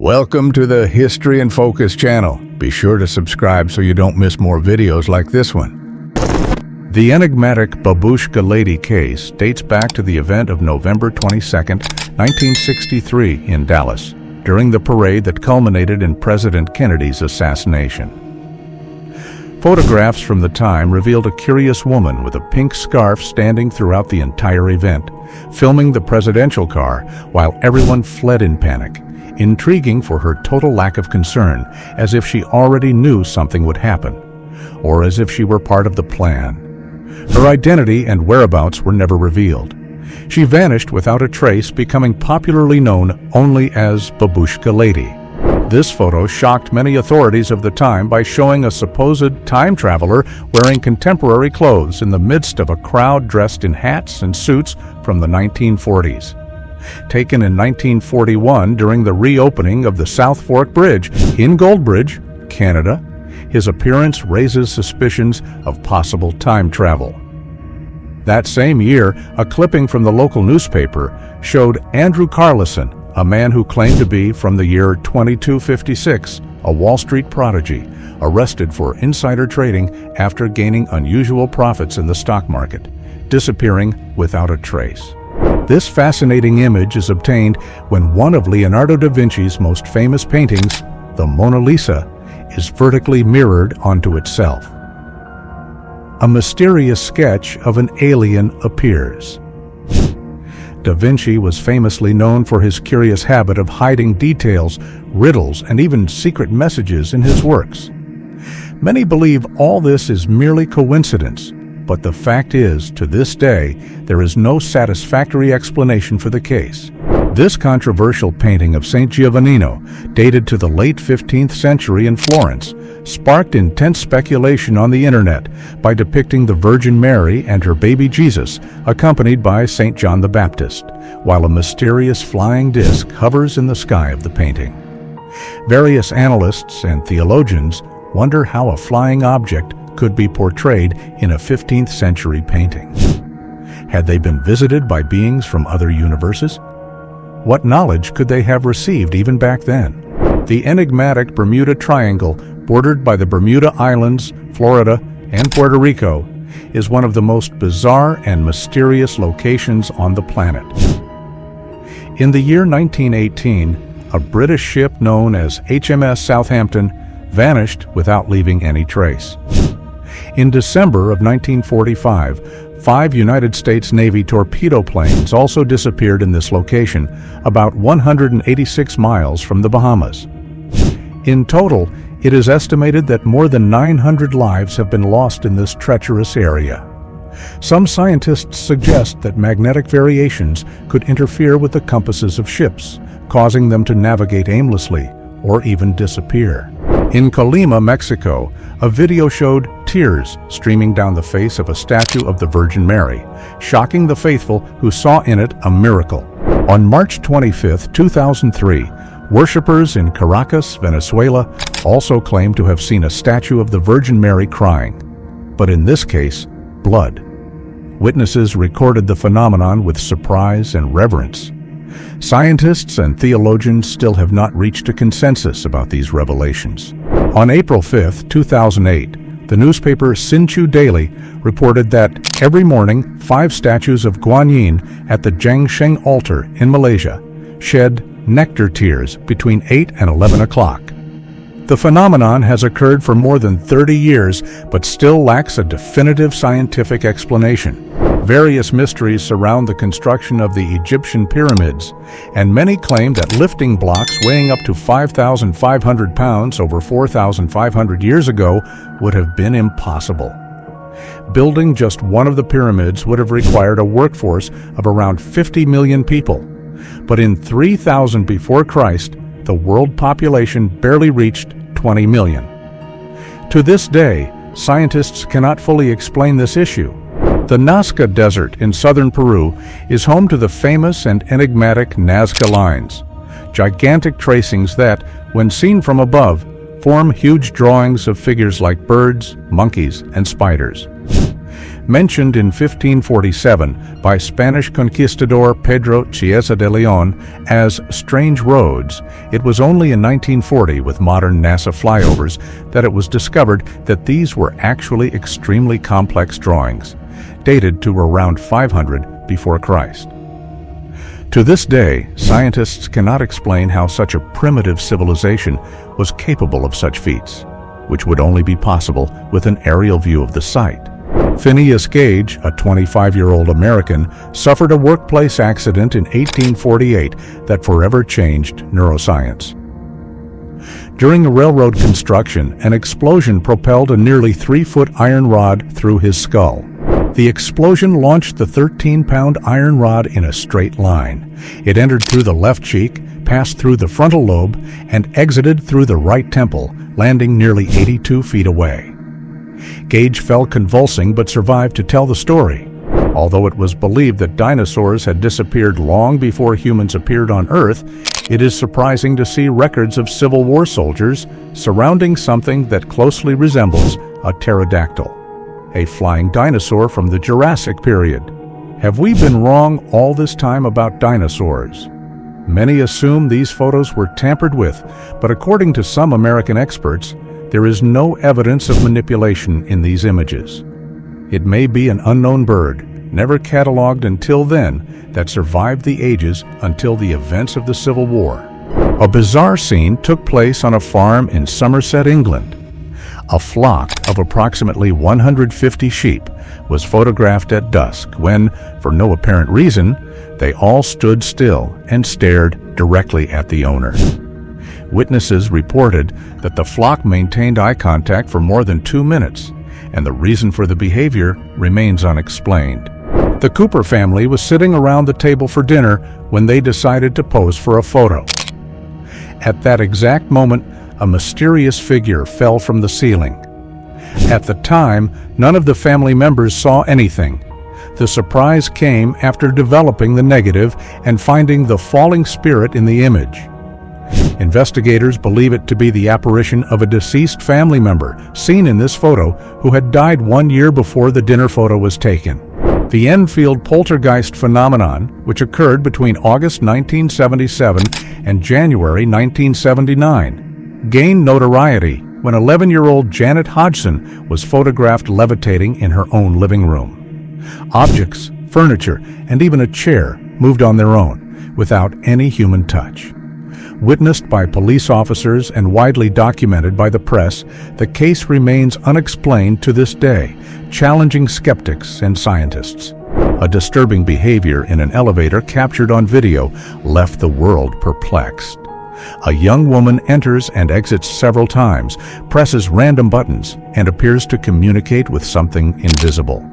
Welcome to the History in Focus channel. Be sure to subscribe so you don't miss more videos like this one. The enigmatic Babushka Lady case dates back to the event of November 22, 1963 in Dallas, during the parade that culminated in President Kennedy's assassination. Photographs from the time revealed a curious woman with a pink scarf standing throughout the entire event, filming the presidential car while everyone fled in panic. Intriguing for her total lack of concern, as if she already knew something would happen, or as if she were part of the plan. Her identity and whereabouts were never revealed. She vanished without a trace, becoming popularly known only as Babushka Lady. This photo shocked many authorities of the time by showing a supposed time traveler wearing contemporary clothes in the midst of a crowd dressed in hats and suits from the 1940s. Taken in 1941 during the reopening of the South Fork Bridge in Goldbridge, Canada, his appearance raises suspicions of possible time travel. That same year, a clipping from the local newspaper showed Andrew Carlson, a man who claimed to be from the year 2256, a Wall Street prodigy, arrested for insider trading after gaining unusual profits in the stock market, disappearing without a trace. This fascinating image is obtained when one of Leonardo da Vinci's most famous paintings, the Mona Lisa, is vertically mirrored onto itself. A mysterious sketch of an alien appears. Da Vinci was famously known for his curious habit of hiding details, riddles, and even secret messages in his works. Many believe all this is merely coincidence, but the fact is, to this day, there is no satisfactory explanation for the case. This controversial painting of Saint Giovannino, dated to the late 15th century in Florence, sparked intense speculation on the internet by depicting the Virgin Mary and her baby Jesus, accompanied by Saint John the Baptist, while a mysterious flying disc hovers in the sky of the painting. Various analysts and theologians wonder how a flying object could be portrayed in a 15th century painting. Had they been visited by beings from other universes? What knowledge could they have received even back then? The enigmatic Bermuda Triangle, bordered by the Bermuda Islands, Florida, and Puerto Rico, is one of the most bizarre and mysterious locations on the planet. In the year 1918, a British ship known as HMS Southampton vanished without leaving any trace. In December of 1945, 5 United States Navy torpedo planes also disappeared in this location, about 186 miles from the Bahamas. In total, it is estimated that more than 900 lives have been lost in this treacherous area. Some scientists suggest that magnetic variations could interfere with the compasses of ships, causing them to navigate aimlessly or even disappear. In Colima, Mexico, a video showed tears streaming down the face of a statue of the Virgin Mary, shocking the faithful who saw in it a miracle. On March 25, 2003, worshippers in Caracas, Venezuela, also claimed to have seen a statue of the Virgin Mary crying, but in this case, blood. Witnesses recorded the phenomenon with surprise and reverence. Scientists and theologians still have not reached a consensus about these revelations. On April 5, 2008, the newspaper Sinchu Daily reported that every morning 5 statues of Guan Yin at the Jiangsheng altar in Malaysia shed nectar tears between 8 and 11 o'clock. The phenomenon has occurred for more than 30 years, but still lacks a definitive scientific explanation. Various mysteries surround the construction of the Egyptian pyramids, and many claim that lifting blocks weighing up to 5,500 pounds over 4,500 years ago would have been impossible. Building just one of the pyramids would have required a workforce of around 50 million people, but in 3000 before Christ, the world population barely reached 20 million. To this day, scientists cannot fully explain this issue. The Nazca Desert in southern Peru is home to the famous and enigmatic Nazca Lines, gigantic tracings that, when seen from above, form huge drawings of figures like birds, monkeys, and spiders. Mentioned in 1547 by Spanish conquistador Pedro Chiesa de Leon as strange roads, it was only in 1940, with modern NASA flyovers, that it was discovered that these were actually extremely complex drawings, dated to around 500 before Christ. To this day, scientists cannot explain how such a primitive civilization was capable of such feats, which would only be possible with an aerial view of the site. Phineas Gage, a 25-year-old American, suffered a workplace accident in 1848 that forever changed neuroscience. During a railroad construction, an explosion propelled a nearly 3-foot iron rod through his skull. The explosion launched the 13-pound iron rod in a straight line. It entered through the left cheek, passed through the frontal lobe, and exited through the right temple, landing nearly 82 feet away. Gage fell convulsing but survived to tell the story. Although it was believed that dinosaurs had disappeared long before humans appeared on Earth, it is surprising to see records of Civil War soldiers surrounding something that closely resembles a pterodactyl, a flying dinosaur from the Jurassic period. Have we been wrong all this time about dinosaurs? Many assume these photos were tampered with, but according to some American experts, there is no evidence of manipulation in these images. It may be an unknown bird, never cataloged until then, that survived the ages until the events of the Civil War. A bizarre scene took place on a farm in Somerset, England. A flock of approximately 150 sheep was photographed at dusk when, for no apparent reason, they all stood still and stared directly at the owner. Witnesses reported that the flock maintained eye contact for more than 2 minutes, and the reason for the behavior remains unexplained. The Cooper family was sitting around the table for dinner when they decided to pose for a photo. At that exact moment, a mysterious figure fell from the ceiling. At the time, none of the family members saw anything. The surprise came after developing the negative and finding the falling spirit in the image. Investigators believe it to be the apparition of a deceased family member seen in this photo who had died 1 year before the dinner photo was taken. The Enfield poltergeist phenomenon, which occurred between August 1977 and January 1979, gained notoriety when 11-year-old Janet Hodgson was photographed levitating in her own living room. Objects, furniture, and even a chair moved on their own, without any human touch. Witnessed by police officers and widely documented by the press, the case remains unexplained to this day, challenging skeptics and scientists. A disturbing behavior in an elevator captured on video left the world perplexed. A young woman enters and exits several times, presses random buttons, and appears to communicate with something invisible.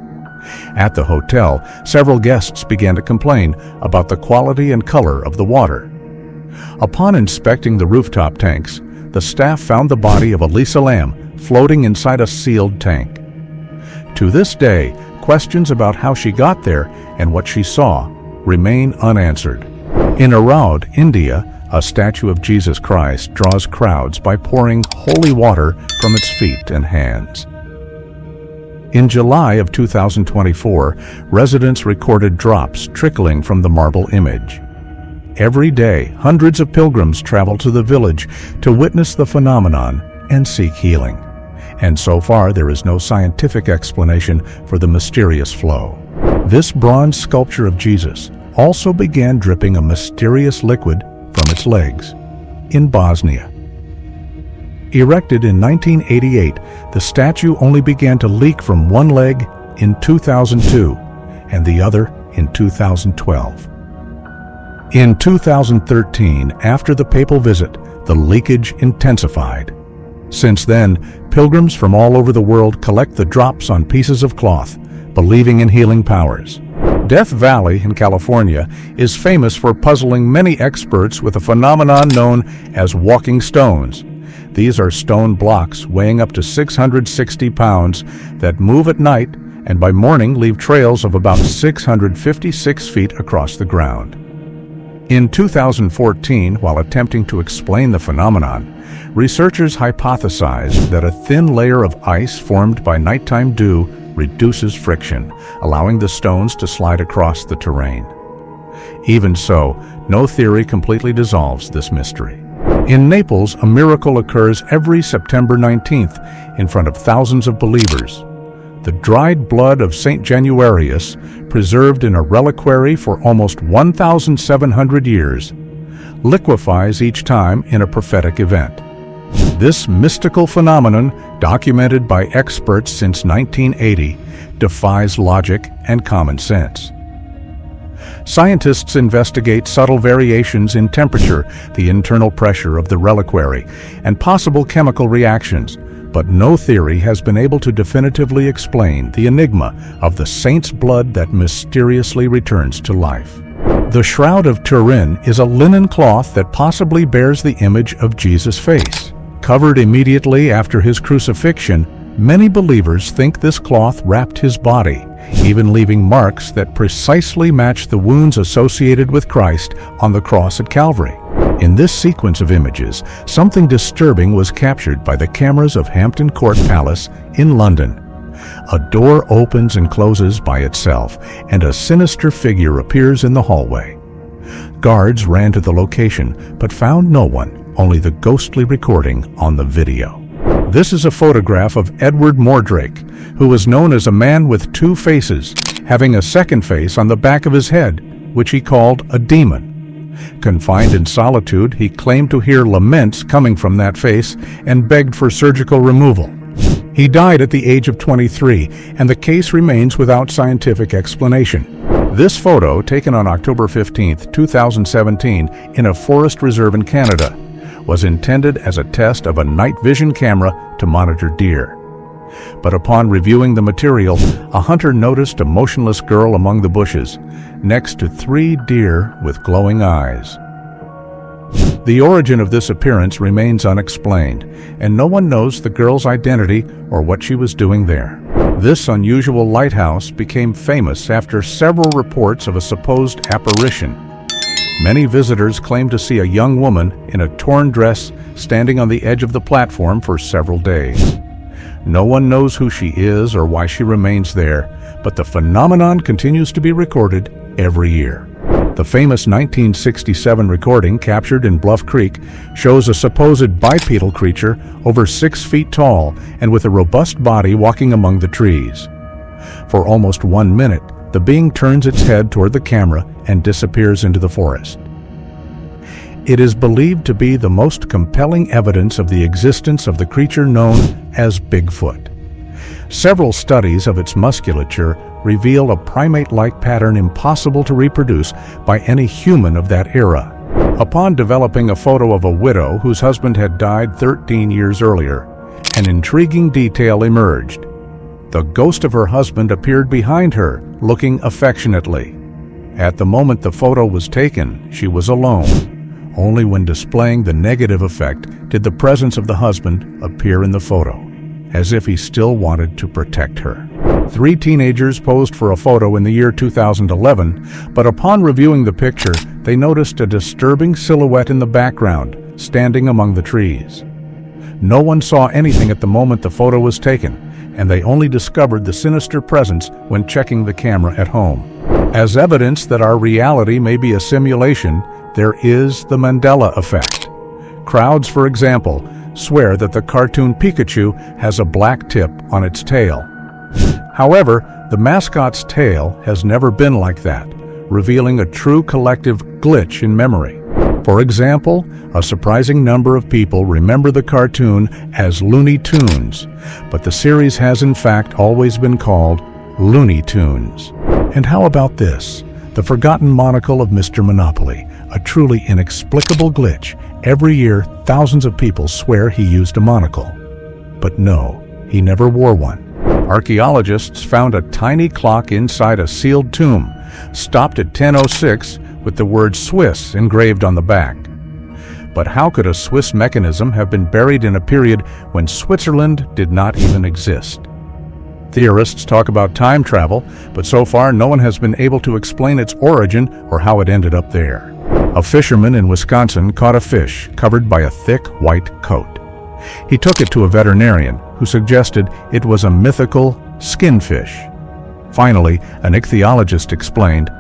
At the hotel, several guests began to complain about the quality and color of the water. Upon inspecting the rooftop tanks, the staff found the body of Elisa Lam floating inside a sealed tank. To this day, questions about how she got there and what she saw remain unanswered. In Araud, India, a statue of Jesus Christ draws crowds by pouring holy water from its feet and hands. In July of 2024, residents recorded drops trickling from the marble image. Every day, hundreds of pilgrims travel to the village to witness the phenomenon and seek healing. And so far, there is no scientific explanation for the mysterious flow. This bronze sculpture of Jesus also began dripping a mysterious liquid from its legs in Bosnia. Erected in 1988, the statue only began to leak from one leg in 2002 and the other in 2012. In 2013, after the papal visit, the leakage intensified. Since then, pilgrims from all over the world collect the drops on pieces of cloth, believing in healing powers. Death Valley in California is famous for puzzling many experts with a phenomenon known as walking stones. These are stone blocks weighing up to 660 pounds that move at night and by morning leave trails of about 656 feet across the ground. In 2014, while attempting to explain the phenomenon, researchers hypothesized that a thin layer of ice formed by nighttime dew reduces friction, allowing the stones to slide across the terrain. Even so, no theory completely dissolves this mystery. In Naples, a miracle occurs every September 19th in front of thousands of believers. The dried blood of Saint Januarius, preserved in a reliquary for almost 1,700 years, liquefies each time in a prophetic event. This mystical phenomenon, documented by experts since 1980, defies logic and common sense. Scientists investigate subtle variations in temperature, the internal pressure of the reliquary, and possible chemical reactions, but no theory has been able to definitively explain the enigma of the saint's blood that mysteriously returns to life. The Shroud of Turin is a linen cloth that possibly bears the image of Jesus' face. Covered immediately after his crucifixion, many believers think this cloth wrapped his body, even leaving marks that precisely match the wounds associated with Christ on the cross at Calvary. In this sequence of images, something disturbing was captured by the cameras of Hampton Court Palace in London. A door opens and closes by itself, and a sinister figure appears in the hallway. Guards ran to the location, but found no one, only the ghostly recording on the video. This is a photograph of Edward Mordrake, who was known as a man with two faces, having a second face on the back of his head, which he called a demon. Confined in solitude, he claimed to hear laments coming from that face and begged for surgical removal. He died at the age of 23, and the case remains without scientific explanation. This photo, taken on October 15, 2017, in a forest reserve in Canada, was intended as a test of a night vision camera to monitor deer. But upon reviewing the material, a hunter noticed a motionless girl among the bushes, next to 3 deer with glowing eyes. The origin of this appearance remains unexplained, and no one knows the girl's identity or what she was doing there. This unusual lighthouse became famous after several reports of a supposed apparition. Many visitors claim to see a young woman in a torn dress standing on the edge of the platform for several days. No one knows who she is or why she remains there, but the phenomenon continues to be recorded every year. The famous 1967 recording captured in Bluff Creek shows a supposed bipedal creature over 6 feet tall and with a robust body walking among the trees. For almost 1 minute, the being turns its head toward the camera and disappears into the forest. It is believed to be the most compelling evidence of the existence of the creature known as Bigfoot. Several studies of its musculature reveal a primate-like pattern impossible to reproduce by any human of that era. Upon developing a photo of a widow whose husband had died 13 years earlier, an intriguing detail emerged. The ghost of her husband appeared behind her, looking affectionately. At the moment the photo was taken, she was alone. Only when displaying the negative effect did the presence of the husband appear in the photo, as if he still wanted to protect her. 3 teenagers posed for a photo in the year 2011, but upon reviewing the picture, they noticed a disturbing silhouette in the background, standing among the trees. No one saw anything at the moment the photo was taken, and they only discovered the sinister presence when checking the camera at home. As evidence that our reality may be a simulation, there is the Mandela effect. Crowds, for example, swear that the cartoon Pikachu has a black tip on its tail. However, the mascot's tail has never been like that, revealing a true collective glitch in memory. For example, a surprising number of people remember the cartoon as Looney Tunes, but the series has in fact always been called Looney Tunes. And how about this? The forgotten monocle of Mr. Monopoly, a truly inexplicable glitch. Every year, thousands of people swear he used a monocle. But no, he never wore one. Archaeologists found a tiny clock inside a sealed tomb, stopped at 10:06 with the word Swiss engraved on the back. But how could a Swiss mechanism have been buried in a period when Switzerland did not even exist? Theorists talk about time travel, but so far no one has been able to explain its origin or how it ended up there. A fisherman in Wisconsin caught a fish covered by a thick white coat. He took it to a veterinarian who suggested it was a mythical skinfish. Finally, an ichthyologist explained,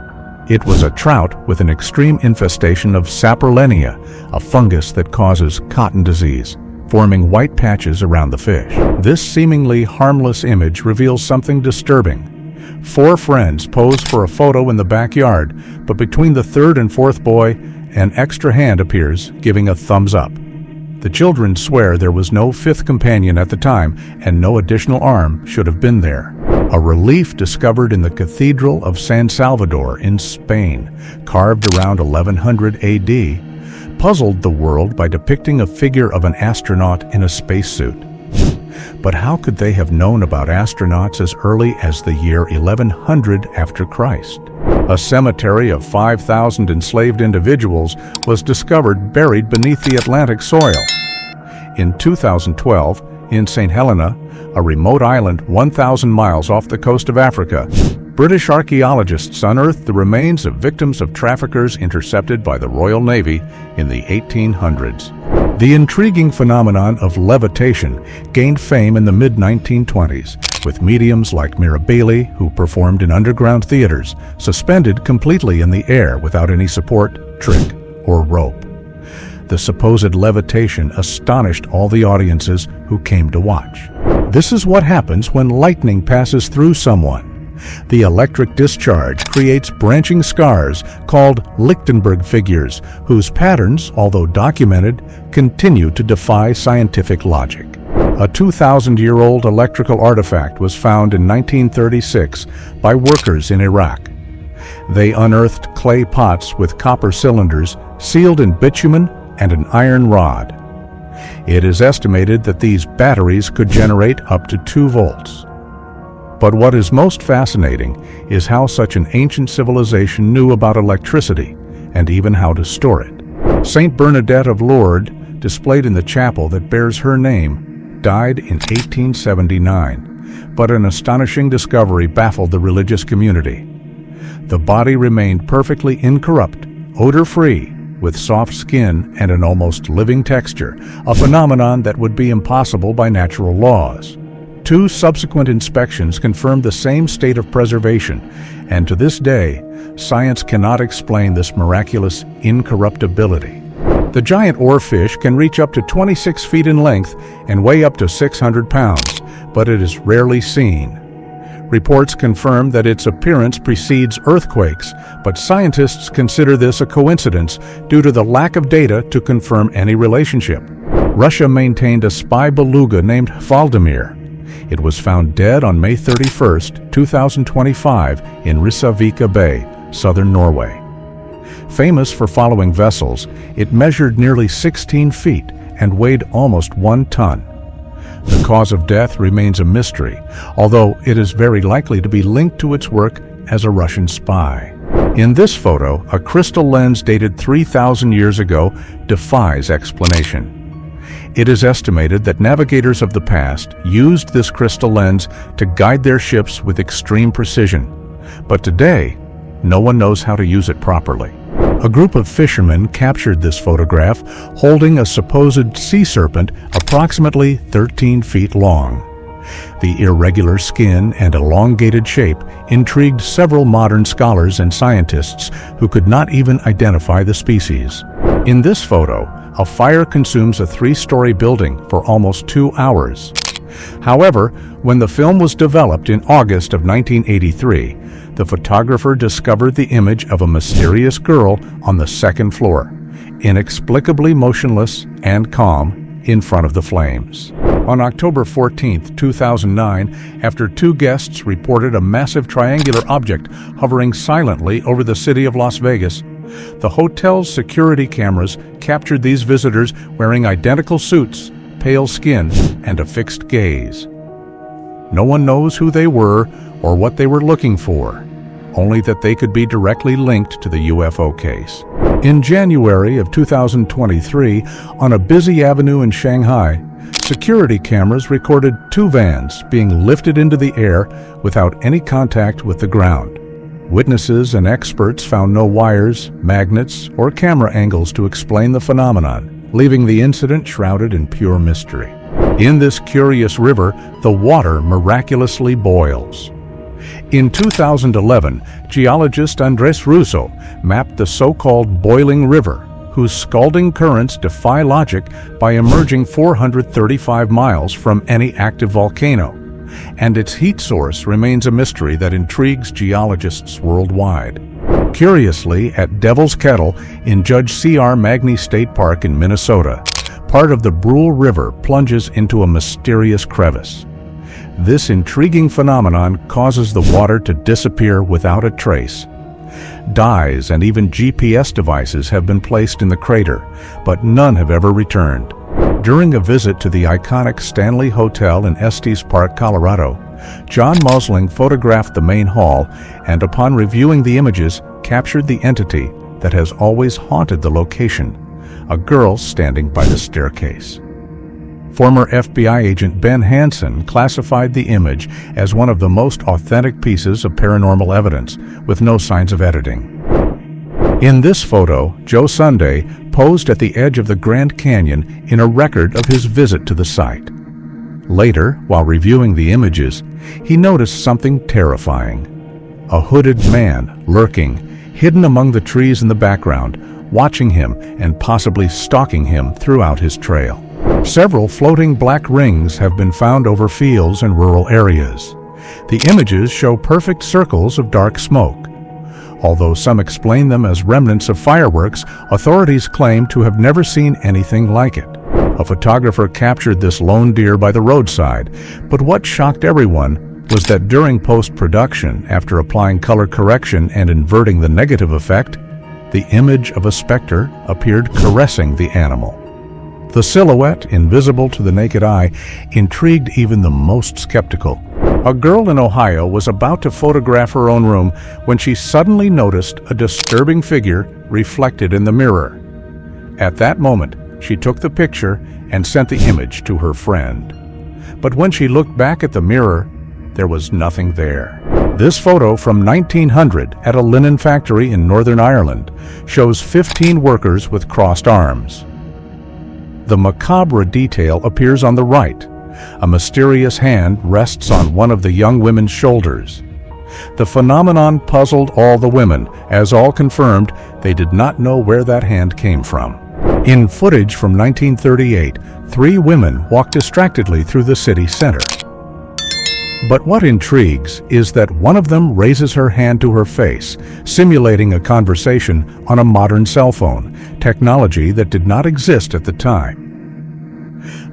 it was a trout with an extreme infestation of Saprolenea, a fungus that causes cotton disease, forming white patches around the fish. This seemingly harmless image reveals something disturbing. 4 friends pose for a photo in the backyard, but between the third and fourth boy, an extra hand appears, giving a thumbs up. The children swear there was no 5th companion at the time, and no additional arm should have been there. A relief discovered in the Cathedral of San Salvador in Spain, carved around 1100 AD, puzzled the world by depicting a figure of an astronaut in a spacesuit. But how could they have known about astronauts as early as the year 1100 after Christ? A cemetery of 5,000 enslaved individuals was discovered buried beneath the Atlantic soil. In 2012, in St. Helena, a remote island 1,000 miles off the coast of Africa, British archaeologists unearthed the remains of victims of traffickers intercepted by the Royal Navy in the 1800s. The intriguing phenomenon of levitation gained fame in the mid-1920s, with mediums like Mirabile, who performed in underground theaters, suspended completely in the air without any support, trick, or rope. The supposed levitation astonished all the audiences who came to watch. This is what happens when lightning passes through someone. The electric discharge creates branching scars called Lichtenberg figures, whose patterns, although documented, continue to defy scientific logic. A 2,000-year-old electrical artifact was found in 1936 by workers in Iraq. They unearthed clay pots with copper cylinders sealed in bitumen and an iron rod. It is estimated that these batteries could generate up to 2 volts. But what is most fascinating is how such an ancient civilization knew about electricity and even how to store it. Saint Bernadette of Lourdes, displayed in the chapel that bears her name, died in 1879, but an astonishing discovery baffled the religious community. The body remained perfectly incorrupt, odor-free, with soft skin and an almost living texture, a phenomenon that would be impossible by natural laws. 2 subsequent inspections confirmed the same state of preservation, and to this day, science cannot explain this miraculous incorruptibility. The giant oarfish can reach up to 26 feet in length and weigh up to 600 pounds, but it is rarely seen. Reports confirm that its appearance precedes earthquakes, but scientists consider this a coincidence due to the lack of data to confirm any relationship. Russia maintained a spy beluga named Valdemir. It was found dead on May 31, 2025 in Risavika Bay, southern Norway. Famous for following vessels, it measured nearly 16 feet and weighed almost 1 ton. The cause of death remains a mystery, although it is very likely to be linked to its work as a Russian spy. In this photo, a crystal lens dated 3,000 years ago defies explanation. It is estimated that navigators of the past used this crystal lens to guide their ships with extreme precision. But today, no one knows how to use it properly. A group of fishermen captured this photograph holding a supposed sea serpent approximately 13 feet long. The irregular skin and elongated shape intrigued several modern scholars and scientists who could not even identify the species. In this photo, a fire consumes a 3-story building for almost 2 hours. However, when the film was developed in August of 1983, the photographer discovered the image of a mysterious girl on the 2nd floor, inexplicably motionless and calm in front of the flames. On October 14, 2009, after 2 guests reported a massive triangular object hovering silently over the city of Las Vegas, the hotel's security cameras captured these visitors wearing identical suits, pale skin, and a fixed gaze. No one knows who they were or what they were looking for, only that they could be directly linked to the UFO case. In January of 2023, on a busy avenue in Shanghai, security cameras recorded 2 vans being lifted into the air without any contact with the ground. Witnesses and experts found no wires, magnets, or camera angles to explain the phenomenon, leaving the incident shrouded in pure mystery. In this curious river, the water miraculously boils. In 2011, geologist Andres Russo mapped the so-called boiling river, whose scalding currents defy logic by emerging 435 miles from any active volcano, and its heat source remains a mystery that intrigues geologists worldwide. Curiously, at Devil's Kettle in Judge C.R. Magny State Park in Minnesota, part of the Brule River plunges into a mysterious crevice. This intriguing phenomenon causes the water to disappear without a trace. Dyes and even GPS devices have been placed in the crater, but none have ever returned. During a visit to the iconic Stanley Hotel in Estes Park, Colorado, John Mosling photographed the main hall and, upon reviewing the images, captured the entity that has always haunted the location: a girl standing by the staircase. Former FBI agent Ben Hansen classified the image as one of the most authentic pieces of paranormal evidence, with no signs of editing. In this photo, Joe Sunday posed at the edge of the Grand Canyon in a record of his visit to the site. Later, while reviewing the images, he noticed something terrifying: a hooded man lurking, hidden among the trees in the background, watching him and possibly stalking him throughout his trail. Several floating black rings have been found over fields and rural areas. The images show perfect circles of dark smoke. Although some explain them as remnants of fireworks, authorities claim to have never seen anything like it. A photographer captured this lone deer by the roadside, but what shocked everyone was that during post-production, after applying color correction and inverting the negative effect, the image of a specter appeared caressing the animal. The silhouette, invisible to the naked eye, intrigued even the most skeptical. A girl in Ohio was about to photograph her own room when she suddenly noticed a disturbing figure reflected in the mirror. At that moment, she took the picture and sent the image to her friend. But when she looked back at the mirror, there was nothing there. This photo from 1900 at a linen factory in Northern Ireland shows 15 workers with crossed arms. The macabre detail appears on the right. A mysterious hand rests on one of the young women's shoulders. The phenomenon puzzled all the women, as all confirmed they did not know where that hand came from. In footage from 1938, 3 women walked distractedly through the city center. But what intrigues is that one of them raises her hand to her face, simulating a conversation on a modern cell phone, technology that did not exist at the time.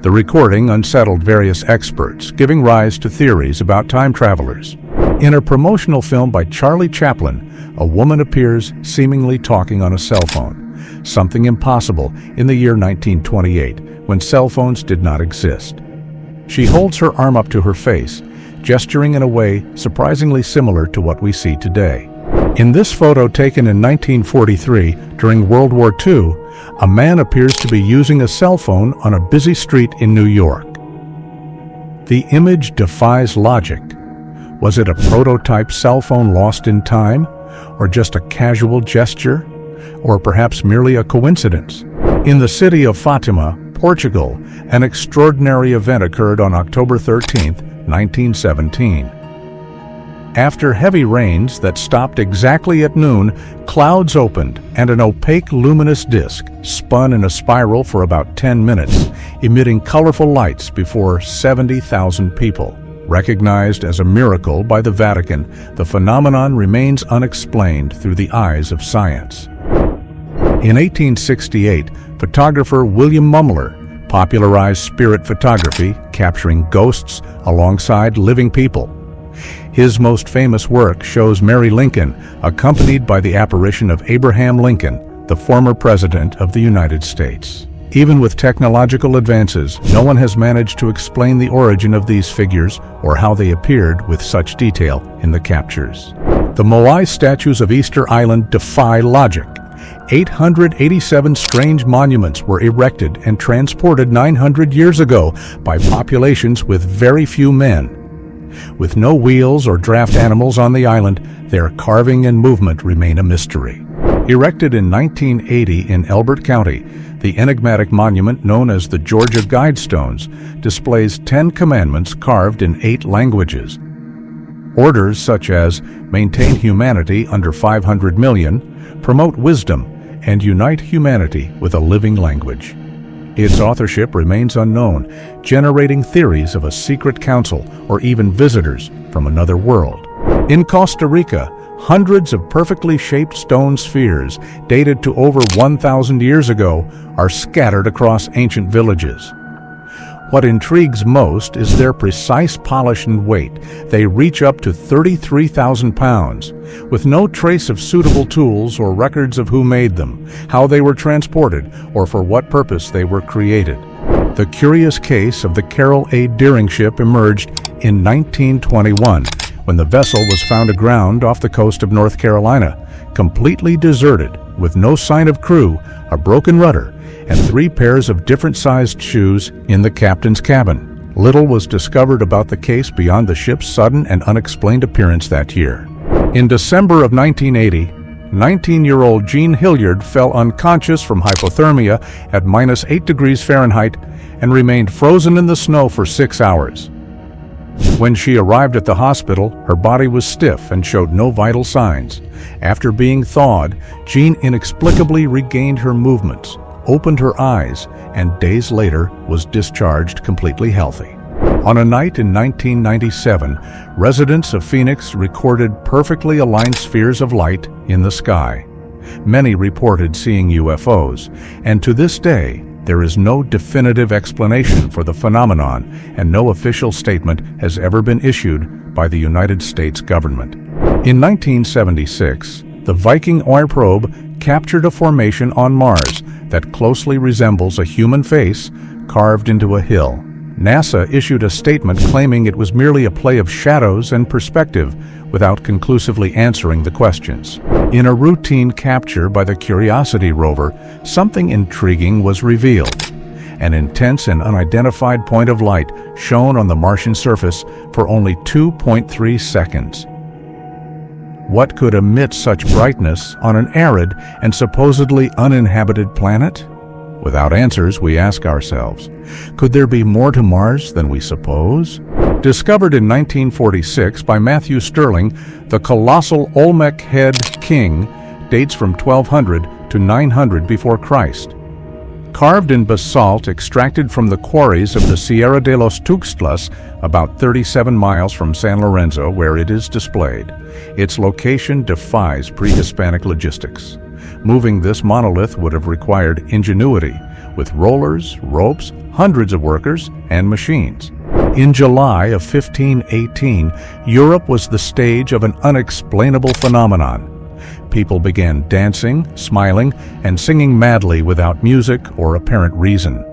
The recording unsettled various experts, giving rise to theories about time travelers. In a promotional film by Charlie Chaplin, a woman appears seemingly talking on a cell phone, something impossible in the year 1928, when cell phones did not exist. She holds her arm up to her face, gesturing in a way surprisingly similar to what we see today. In this photo taken in 1943 during World War II, a man appears to be using a cell phone on a busy street in New York. The image defies logic. Was it a prototype cell phone lost in time, or just a casual gesture, or perhaps merely a coincidence? In the city of Fatima, Portugal, an extraordinary event occurred on October 13, 1917. After heavy rains that stopped exactly at noon, clouds opened and an opaque luminous disk spun in a spiral for about 10 minutes, emitting colorful lights before 70,000 people. Recognized as a miracle by the Vatican, the phenomenon remains unexplained through the eyes of science. In 1868, photographer William Mumler popularized spirit photography, capturing ghosts alongside living people. His most famous work shows Mary Lincoln accompanied by the apparition of Abraham Lincoln, the former President of the United States. Even with technological advances, no one has managed to explain the origin of these figures or how they appeared with such detail in the captures. The Moai statues of Easter Island defy logic. 887 strange monuments were erected and transported 900 years ago by populations with very few men. With no wheels or draft animals on the island, their carving and movement remain a mystery. Erected in 1980 in Elbert County, the enigmatic monument known as the Georgia Guidestones displays 10 commandments carved in 8 languages. Orders such as maintain humanity under 500 million, promote wisdom, and unite humanity with a living language. Its authorship remains unknown, generating theories of a secret council or even visitors from another world. In Costa Rica, hundreds of perfectly shaped stone spheres, dated to over 1,000 years ago, are scattered across ancient villages. What intrigues most is their precise polish and weight. They reach up to 33,000 pounds, with no trace of suitable tools or records of who made them, how they were transported, or for what purpose they were created. The curious case of the Carroll A. Deering ship emerged in 1921, when the vessel was found aground off the coast of North Carolina, completely deserted, with no sign of crew, a broken rudder, and 3 pairs of different-sized shoes in the captain's cabin. Little was discovered about the case beyond the ship's sudden and unexplained appearance that year. In December of 1980, 19-year-old Jean Hilliard fell unconscious from hypothermia at -8 degrees Fahrenheit and remained frozen in the snow for 6 hours. When she arrived at the hospital, her body was stiff and showed no vital signs. After being thawed, Jean inexplicably regained her movements, opened her eyes, and days later was discharged completely healthy. On a night in 1997, residents of Phoenix recorded perfectly aligned spheres of light in the sky. Many reported seeing UFOs, and to this day, there is no definitive explanation for the phenomenon, and no official statement has ever been issued by the United States government. In 1976, the Viking oil probe captured a formation on Mars that closely resembles a human face carved into a hill. NASA issued a statement claiming it was merely a play of shadows and perspective, without conclusively answering the questions. In a routine capture by the Curiosity rover, something intriguing was revealed. An intense and unidentified point of light shone on the Martian surface for only 2.3 seconds. What could emit such brightness on an arid and supposedly uninhabited planet? Without answers, we ask ourselves, could there be more to Mars than we suppose? Discovered in 1946 by Matthew Stirling, the colossal Olmec Head King dates from 1200 to 900 before Christ. Carved in basalt extracted from the quarries of the Sierra de los Tuxtlas, about 37 miles from San Lorenzo, where it is displayed. Its location defies pre-Hispanic logistics. Moving this monolith would have required ingenuity, with rollers, ropes, hundreds of workers, and machines. In July of 1518, Europe was the stage of an unexplainable phenomenon. People began dancing, smiling, and singing madly without music or apparent reason.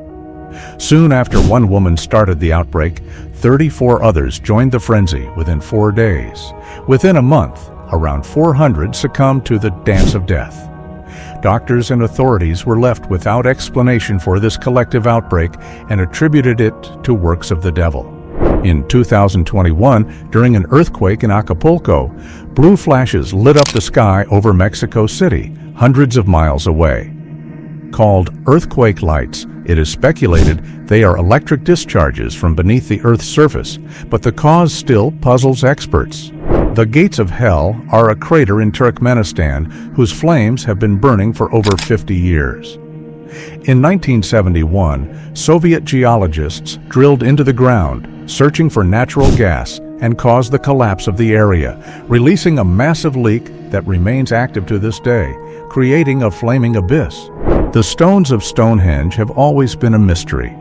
Soon after one woman started the outbreak, 34 others joined the frenzy within 4 days. Within a month, around 400 succumbed to the dance of death. Doctors and authorities were left without explanation for this collective outbreak and attributed it to works of the devil. In 2021, during an earthquake in Acapulco, blue flashes lit up the sky over Mexico City, hundreds of miles away. Called earthquake lights, it is speculated they are electric discharges from beneath the Earth's surface, but the cause still puzzles experts. The Gates of Hell are a crater in Turkmenistan whose flames have been burning for over 50 years. In 1971, Soviet geologists drilled into the ground, searching for natural gas, and caused the collapse of the area, releasing a massive leak that remains active to this day, creating a flaming abyss. The stones of Stonehenge have always been a mystery.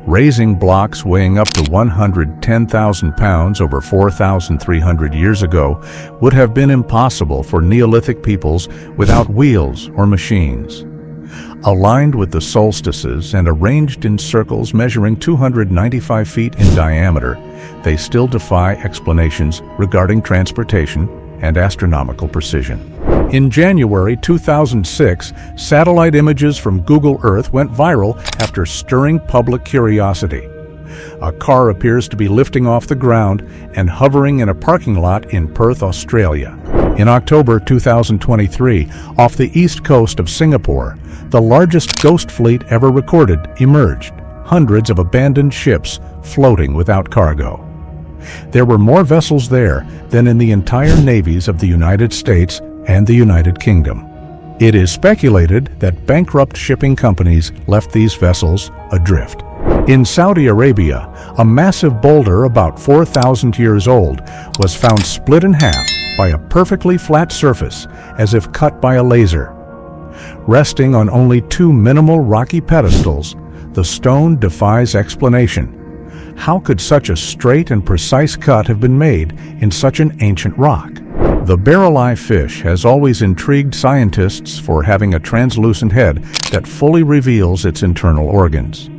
Raising blocks weighing up to 110,000 pounds over 4,300 years ago would have been impossible for Neolithic peoples without wheels or machines. Aligned with the solstices and arranged in circles measuring 295 feet in diameter, they still defy explanations regarding transportation and astronomical precision. In January 2006, satellite images from Google Earth went viral after stirring public curiosity. A car appears to be lifting off the ground and hovering in a parking lot in Perth, Australia. In October 2023, off the east coast of Singapore, the largest ghost fleet ever recorded emerged, hundreds of abandoned ships floating without cargo. There were more vessels there than in the entire navies of the United States and the United Kingdom. It is speculated that bankrupt shipping companies left these vessels adrift. In Saudi Arabia, a massive boulder about 4,000 years old was found split in half by a perfectly flat surface, as if cut by a laser. Resting on only two minimal rocky pedestals, the stone defies explanation. How could such a straight and precise cut have been made in such an ancient rock? The barrel-eye fish has always intrigued scientists for having a translucent head that fully reveals its internal organs.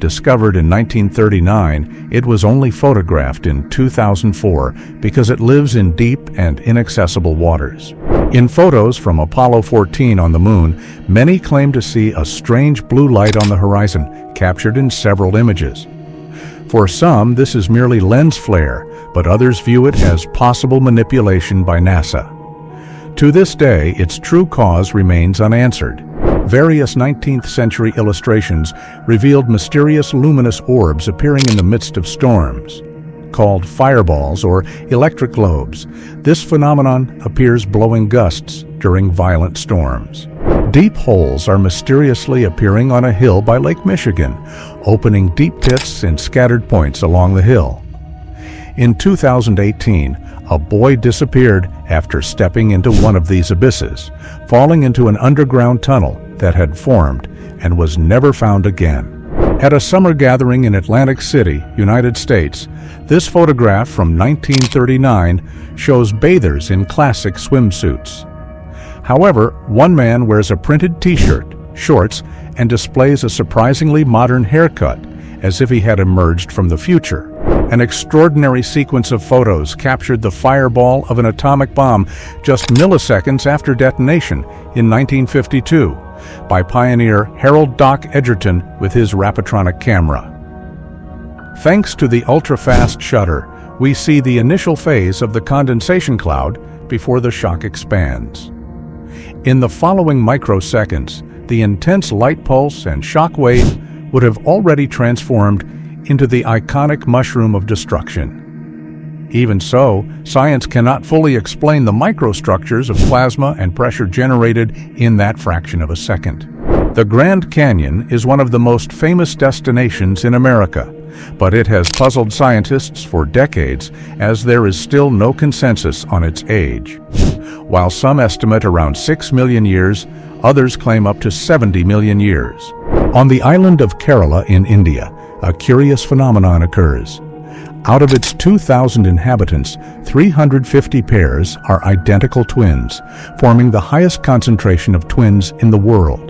Discovered in 1939, it was only photographed in 2004 because it lives in deep and inaccessible waters. In photos from Apollo 14 on the Moon, many claim to see a strange blue light on the horizon, captured in several images. For some, this is merely lens flare, but others view it as possible manipulation by NASA. To this day, its true cause remains unanswered. Various 19th century illustrations revealed mysterious luminous orbs appearing in the midst of storms. Called fireballs or electric globes, this phenomenon appears blowing gusts during violent storms. Deep holes are mysteriously appearing on a hill by Lake Michigan, opening deep pits in scattered points along the hill. In 2018, a boy disappeared after stepping into one of these abysses, falling into an underground tunnel that had formed and was never found again. At a summer gathering in Atlantic City, United States, this photograph from 1939 shows bathers in classic swimsuits. However, one man wears a printed t-shirt, shorts, and displays a surprisingly modern haircut, as if he had emerged from the future. An extraordinary sequence of photos captured the fireball of an atomic bomb just milliseconds after detonation in 1952 by pioneer Harold "Doc" Edgerton with his Rapatronic camera. Thanks to the ultra-fast shutter, we see the initial phase of the condensation cloud before the shock expands. In the following microseconds, the intense light pulse and shock wave would have already transformed into the iconic mushroom of destruction. Even so, science cannot fully explain the microstructures of plasma and pressure generated in that fraction of a second. The Grand Canyon is one of the most famous destinations in America, but it has puzzled scientists for decades as there is still no consensus on its age. While some estimate around 6 million years, others claim up to 70 million years. On the island of Kerala in India, a curious phenomenon occurs. Out of its 2,000 inhabitants, 350 pairs are identical twins, forming the highest concentration of twins in the world.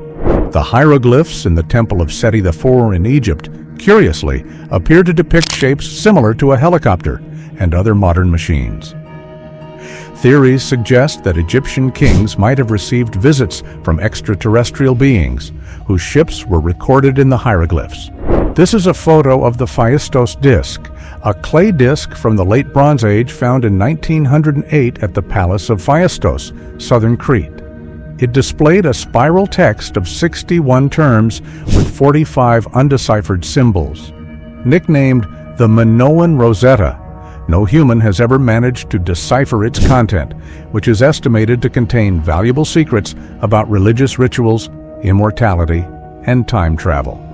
The hieroglyphs in the Temple of Seti IV in Egypt, curiously, appear to depict shapes similar to a helicopter and other modern machines. Theories suggest that Egyptian kings might have received visits from extraterrestrial beings, whose ships were recorded in the hieroglyphs. This is a photo of the Phaistos disk, a clay disk from the Late Bronze Age found in 1908 at the Palace of Phaistos, southern Crete. It displayed a spiral text of 61 terms with 45 undeciphered symbols. Nicknamed the Minoan Rosetta, no human has ever managed to decipher its content, which is estimated to contain valuable secrets about religious rituals, immortality, and time travel.